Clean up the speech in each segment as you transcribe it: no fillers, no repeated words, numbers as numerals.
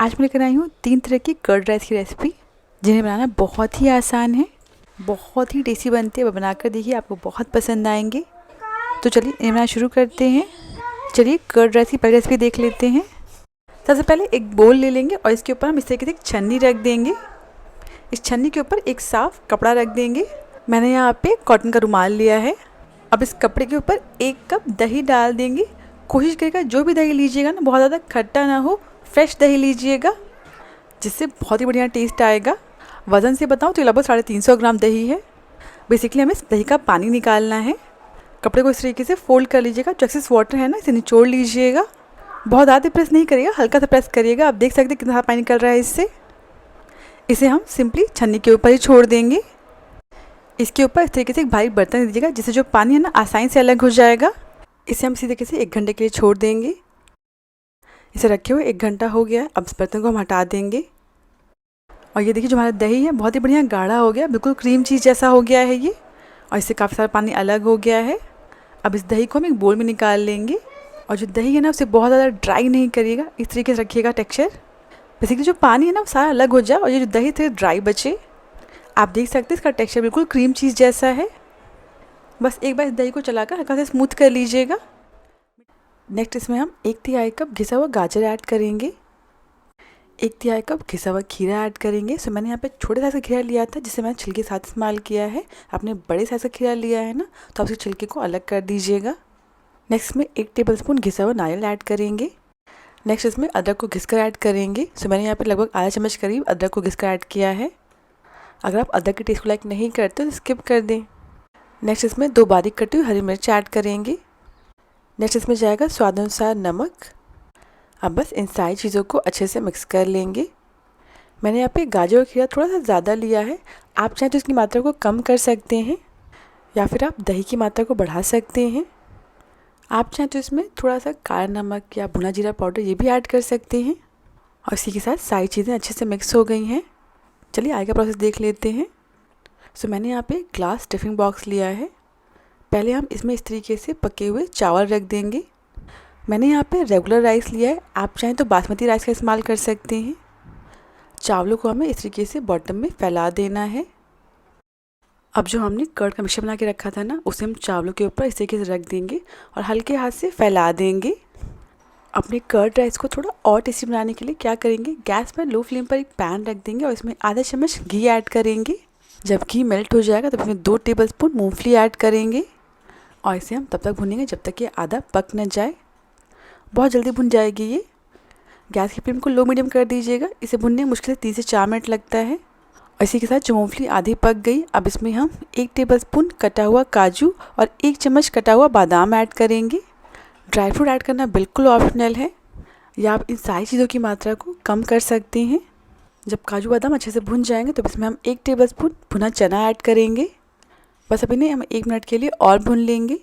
आज मैं लेकर आई हूँ 3 तरह की कर्ड राइस की रेसिपी, जिन्हें बनाना बहुत ही आसान है, बहुत ही टेस्टी बनते हैं। बनाकर देखिए, आपको बहुत पसंद आएंगे। तो चलिए इन्हें बनाना शुरू करते हैं। चलिए कर्ड राइस की पहली रेसिपी देख लेते हैं। सबसे पहले एक बोल ले लेंगे और इसके ऊपर हम इस तरीके से एक छन्नी रख देंगे। इस छन्नी के ऊपर एक साफ़ कपड़ा रख देंगे। मैंने यहाँ पे कॉटन का रुमाल लिया है। अब इस कपड़े के ऊपर 1 कप दही डाल देंगे। कोशिश करिएगा जो भी दही लीजिएगा ना, बहुत ज़्यादा खट्टा ना हो, फ्रेश दही लीजिएगा, जिससे बहुत ही बढ़िया टेस्ट आएगा। वज़न से बताऊँ तो लगभग 350 ग्राम दही है। बेसिकली हमें इस दही का पानी निकालना है। कपड़े को इस तरीके से फोल्ड कर लीजिएगा। जो एक्सेस वाटर है ना, इसे निचोड़ लीजिएगा। बहुत ज़्यादा प्रेस नहीं करिएगा, हल्का सा प्रेस करिएगा। आप देख सकते हैं कितना पानी निकल रहा है इससे। इसे हम सिंपली छन्नी के ऊपर ही छोड़ देंगे। इसके ऊपर इस तरीके से एक भारी बर्तन दीजिएगा, जिससे जो पानी है ना आसानी से अलग हो जाएगा। इसे हम इसी तरीके से 1 घंटे के लिए छोड़ देंगे। इसे रखे हुए 1 घंटा हो गया। अब इस बर्तन को हम हटा देंगे। और ये देखिए, जो हमारा दही है बहुत ही बढ़िया गाढ़ा हो गया, बिल्कुल क्रीम चीज़ जैसा हो गया है ये। और इससे काफ़ी सारा पानी अलग हो गया है। अब इस दही को हम एक बोल में निकाल लेंगे। और जो दही है ना, उसे बहुत ज़्यादा ड्राई नहीं करिएगा, इस तरीके से रखिएगा टेक्सचर। बेसिकली जो पानी है ना, वो सारा अलग हो जाए और ये जो दही थे ड्राई बचे। आप देख सकते हैं इसका टेक्सचर बिल्कुल क्रीम चीज़ जैसा है। बस एक बार इस दही को चलाकर हल्का सा स्मूथ कर लीजिएगा। नेक्स्ट इसमें हम 1/3 कप घिसा हुआ गाजर ऐड करेंगे। 1/3 कप घिसा हुआ खीरा ऐड करेंगे। सो मैंने यहाँ पे छोटे साइज़ का खीरा लिया था, जिसे मैंने छिलके के साथ इस्तेमाल किया है। आपने बड़े साइज़ का खीरा लिया है ना, तो आप उसके छिलके को अलग कर दीजिएगा। नेक्स्ट में 1 टेबलस्पून घिसा हुआ नारियल ऐड करेंगे। नेक्स्ट इसमें अदरक को घिसकर ऐड करेंगे। सो मैंने यहाँ पे लगभग आधा चम्मच करीब अदरक को घिसकर ऐड किया है। अगर आप अदरक के टेस्ट को लाइक नहीं करते तो स्किप कर दें। नेक्स्ट इसमें 2 बारीक कटी हुई हरी मिर्च ऐड करेंगे। नेक्स्ट इसमें जाएगा स्वाद अनुसार नमक। अब बस इन सारी चीज़ों को अच्छे से मिक्स कर लेंगे। मैंने यहाँ पे गाजर और खीरा थोड़ा सा ज़्यादा लिया है। आप चाहें तो इसकी मात्रा को कम कर सकते हैं, या फिर आप दही की मात्रा को बढ़ा सकते हैं। आप चाहें तो इसमें थोड़ा सा काला नमक या भुना जीरा पाउडर ये भी ऐड कर सकते हैं। और इसी के साथ सारी चीज़ें अच्छे से मिक्स हो गई हैं। चलिए आगे का प्रोसेस देख लेते हैं। सो मैंने यहाँ पे ग्लास टिफ़िन बॉक्स लिया है। पहले हम इसमें इस तरीके से पके हुए चावल रख देंगे। मैंने यहाँ पे रेगुलर राइस लिया है, आप चाहें तो बासमती राइस का इस्तेमाल कर सकते हैं। चावलों को हमें इस तरीके से बॉटम में फैला देना है। अब जो हमने कर्ड का मिक्सचर बना के रखा था ना, उसे हम चावलों के ऊपर इस तरीके से रख देंगे और हल्के हाथ से फैला देंगे। अपने कर्ड राइस को थोड़ा और टेस्टी बनाने के लिए क्या करेंगे, गैस पर लो फ्लेम पर एक पैन रख देंगे और इसमें आधा चम्मच घी ऐड करेंगे। जब घी मेल्ट हो जाएगा तो इसमें 2 टेबलस्पून मूंगफली ऐड करेंगे और इसे हम तब तक भूनेंगे जब तक ये आधा पक न जाए। बहुत जल्दी भुन जाएगी ये। गैस की फ्लेम को लो मीडियम कर दीजिएगा। इसे भुनने में मुश्किल से 3 से 4 मिनट लगता है। और इसी के साथ जो मूंगफली आधी पक गई, अब इसमें हम 1 टेबलस्पून कटा हुआ काजू और 1 चम्मच कटा हुआ बादाम ऐड करेंगे। ड्राई फ्रूट ऐड करना बिल्कुल ऑप्शनल है, या आप इन सारी चीज़ों की मात्रा को कम कर सकते हैं। जब काजू बादाम अच्छे से भुन जाएंगे तो इसमें हम 1 टेबलस्पून भुना चना ऐड करेंगे। बस अभी नहीं, हम 1 मिनट के लिए और भुन लेंगे।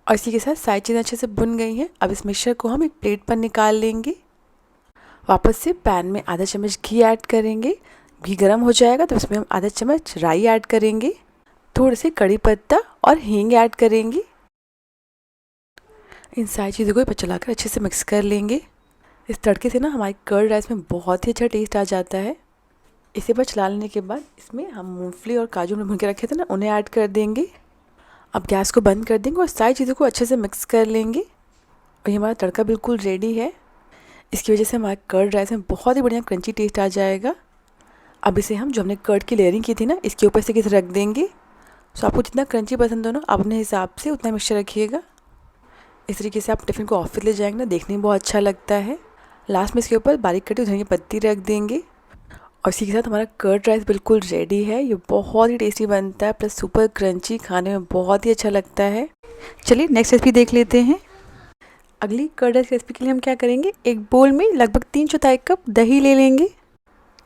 और इसी के साथ सारी चीज़ें अच्छे से भुन गई हैं। अब इस मिक्सचर को हम एक प्लेट पर निकाल लेंगे। वापस से पैन में आधा चम्मच घी ऐड करेंगे। घी गर्म हो जाएगा तो इसमें हम आधा चम्मच राई ऐड करेंगे। थोड़े से कड़ी पत्ता और हींग ऐड करेंगे। इन सारी चीज़ों को चलाकर अच्छे से मिक्स कर लेंगे। इस तड़के से ना हमारी कर्ड राइस में बहुत ही अच्छा टेस्ट आ जाता है। इसे बस चला लेने के बाद इसमें हम मूंगफली और काजू में भून के रखे थे ना, उन्हें ऐड कर देंगे। अब गैस को बंद कर देंगे और सारी चीज़ों को अच्छे से मिक्स कर लेंगे। और ये हमारा तड़का बिल्कुल रेडी है। इसकी वजह से हमारे कर्ड राइस में बहुत ही बढ़िया क्रंची टेस्ट आ जाएगा। अब इसे हम जो हमने कर्ड की लेयरिंग की थी ना, इसके ऊपर से किसी रख देंगे। सो आपको जितना क्रंची पसंद हो ना, अपने हिसाब से उतना मिक्सचर रखिएगा। इस तरीके से आप टिफ़िन को ऑफिस ले जाएंगे ना, देखने में बहुत अच्छा लगता है। लास्ट में इसके ऊपर बारीक कटी धनिया की पत्ती रख देंगे। और इसी के साथ हमारा कर्ड राइस बिल्कुल रेडी है। ये बहुत ही टेस्टी बनता है, प्लस सुपर क्रंची, खाने में बहुत ही अच्छा लगता है। चलिए नेक्स्ट रेसिपी देख लेते हैं। अगली कर्ड राइस रेसिपी के लिए हम क्या करेंगे, एक बोल में लगभग 3/4 कप दही ले लेंगे।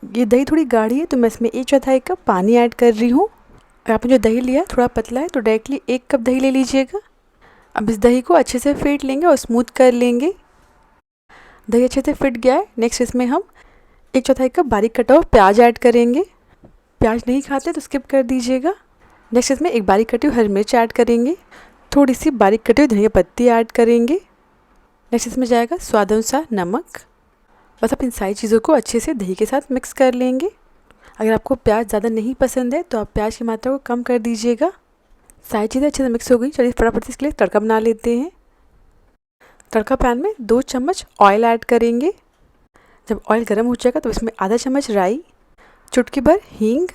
ये दही थोड़ी गाढ़ी है तो मैं इसमें 1/4 कप पानी ऐड कर रही हूँ। और आपने जो दही लिया थोड़ा पतला है तो डायरेक्टली 1 कप दही ले लीजिएगा। अब इस दही को अच्छे से फेंट लेंगे और स्मूथ कर लेंगे। दही अच्छे से फिट गया है। नेक्स्ट इसमें हम 1/4 कप बारीक कटा हुआ प्याज ऐड करेंगे। प्याज नहीं खाते तो स्किप कर दीजिएगा। नेक्स्ट इसमें एक बारीक कटी हुई हरी मिर्च ऐड करेंगे। थोड़ी सी बारीक कटी हुई धनिया पत्ती ऐड करेंगे। नेक्स्ट इसमें जाएगा स्वाद अनुसार नमक। बस आप इन सारी चीज़ों को अच्छे से दही के साथ मिक्स कर लेंगे। अगर आपको प्याज ज़्यादा नहीं पसंद है तो आप प्याज की मात्रा को कम कर दीजिएगा। सारी चीज़ें अच्छे से मिक्स हो गई। चलिए फटाफट से इसके लिए तड़का बना लेते हैं। तड़का पैन में 2 चम्मच ऑयल ऐड करेंगे। जब ऑयल गर्म हो जाएगा तो इसमें आधा चम्मच राई, चुटकी भर हींग,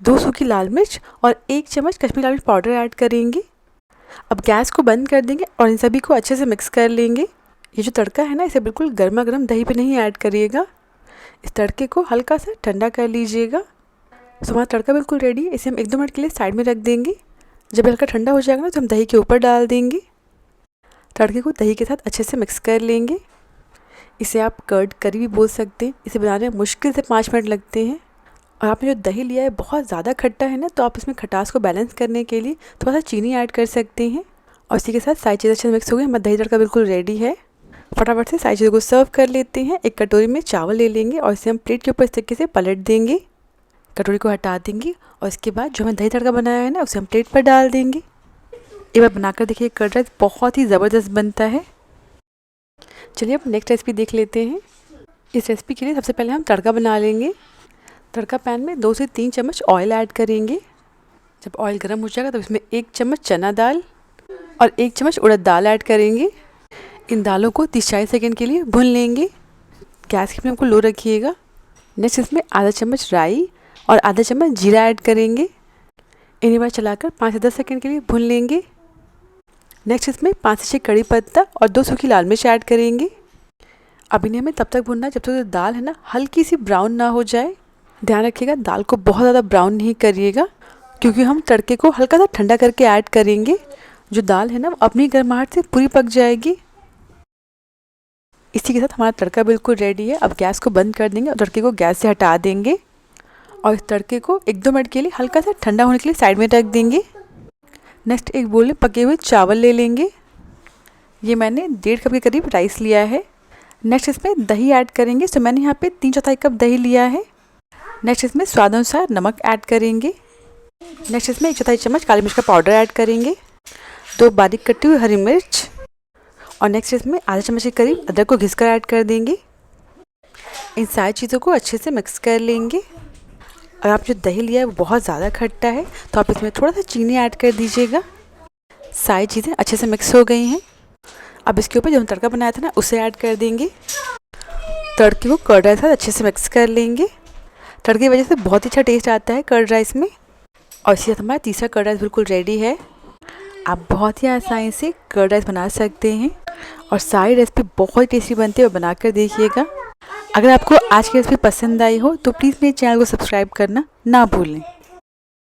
2 सूखी लाल मिर्च और 1 चम्मच कश्मीरी लाल मिर्च पाउडर ऐड करेंगे। अब गैस को बंद कर देंगे और इन सभी को अच्छे से मिक्स कर लेंगे। ये जो तड़का है ना, इसे बिल्कुल गर्मा गर्म दही पे नहीं ऐड करिएगा। इस तड़के को हल्का सा ठंडा कर लीजिएगा। तो हमारा तड़का बिल्कुल रेडी है। इसे हम 1-2 मिनट के लिए साइड में रख देंगे। जब हल्का ठंडा हो जाएगा ना तो हम दही के ऊपर डाल देंगे। तड़के को दही के साथ अच्छे से मिक्स कर लेंगे। इसे आप कर्ड करी भी बोल सकते हैं। इसे बनाने में मुश्किल से 5 मिनट लगते हैं। और आपने जो दही लिया है बहुत ज़्यादा खट्टा है ना, तो आप इसमें खटास को बैलेंस करने के लिए थोड़ा सा चीनी ऐड कर सकते हैं। और इसी के साथ सारी चीज़ें अच्छे से मिक्स हो गई। हमारा दही तड़का बिल्कुल रेडी है। फटाफट से सारी चीज़ों को सर्व कर लेते हैं। एक कटोरी में चावल ले लेंगे और इसे हम प्लेट के ऊपर इस तरीके से पलट देंगे। कटोरी को हटा देंगे और इसके बाद जो हमें दही तड़का बनाया है ना, उसे हम प्लेट पर डाल देंगे। एक बार बनाकर देखिए, कर्ड राइस बहुत ही ज़बरदस्त बनता है। चलिए अब नेक्स्ट रेसिपी देख लेते हैं। इस रेसिपी के लिए सबसे पहले हम तड़का बना लेंगे। तड़का पैन में 2 से 3 चम्मच ऑयल ऐड करेंगे। जब ऑयल गर्म हो जाएगा तो इसमें 1 चम्मच चना दाल और 1 चम्मच उड़द दाल ऐड करेंगे। इन दालों को 30-40 सेकेंड के लिए भून लेंगे। गैस की फ्लेम को लो रखिएगा। नेक्स्ट इसमें आधा चम्मच राई और आधा चम्मच जीरा ऐड करेंगे। इन्हीं बार चलाकर 5 से 10 सेकेंड के लिए भून लेंगे। नेक्स्ट इसमें 5 से 6 कड़ी पत्ता और 2 सूखी लाल मिर्च ऐड करेंगे। अब इन्हें हमें तब तक भूनना है जब तक दाल है ना हल्की सी ब्राउन ना हो जाए। ध्यान रखिएगा दाल को बहुत ज़्यादा ब्राउन नहीं करिएगा, क्योंकि हम तड़के को हल्का सा ठंडा करके ऐड करेंगे। जो दाल है ना वो अपनी गर्माहट से पूरी पक जाएगी। इसी के साथ हमारा तड़का बिल्कुल रेडी है। अब गैस को बंद कर देंगे और तड़के को गैस से हटा देंगे और इस तड़के को 1-2 मिनट के लिए हल्का सा ठंडा होने के लिए साइड में रख देंगे। नेक्स्ट एक बोल में पके हुए चावल ले लेंगे। ये मैंने 1.5 कप के करीब राइस लिया है। नेक्स्ट इसमें दही ऐड करेंगे। तो मैंने यहाँ पे 3/4 कप दही लिया है। नेक्स्ट इसमें स्वाद अनुसार नमक ऐड करेंगे। नेक्स्ट इसमें 1/4 चम्मच काली मिर्च का पाउडर ऐड करेंगे, 2 बारीक कटी हुई हरी मिर्च और नेक्स्ट इसमें आधा चम्मच के करीब अदरक को घिसकर ऐड कर देंगे। इन सारी चीज़ों को अच्छे से मिक्स कर लेंगे। अगर आप जो दही लिया है वो बहुत ज़्यादा खट्टा है तो आप इसमें थोड़ा सा चीनी ऐड कर दीजिएगा। सारी चीज़ें अच्छे से मिक्स हो गई हैं। अब इसके ऊपर जो हम तड़का बनाया था ना उसे ऐड कर देंगे। तड़के को कर्ड राइस के साथ अच्छे से मिक्स कर लेंगे। तड़के की वजह से बहुत ही अच्छा टेस्ट आता है कर्ड राइस में। और इसी साथ हमारा तीसरा कर्ड राइस बिल्कुल रेडी है। आप बहुत ही आसानी से कर्ड राइस बना सकते हैं और सारी रेसिपी बहुत ही टेस्टी बनती है और बना कर देखिएगा। अगर आपको आज की रेसिपी पसंद आई हो तो प्लीज़ मेरे चैनल को सब्सक्राइब करना ना भूलें।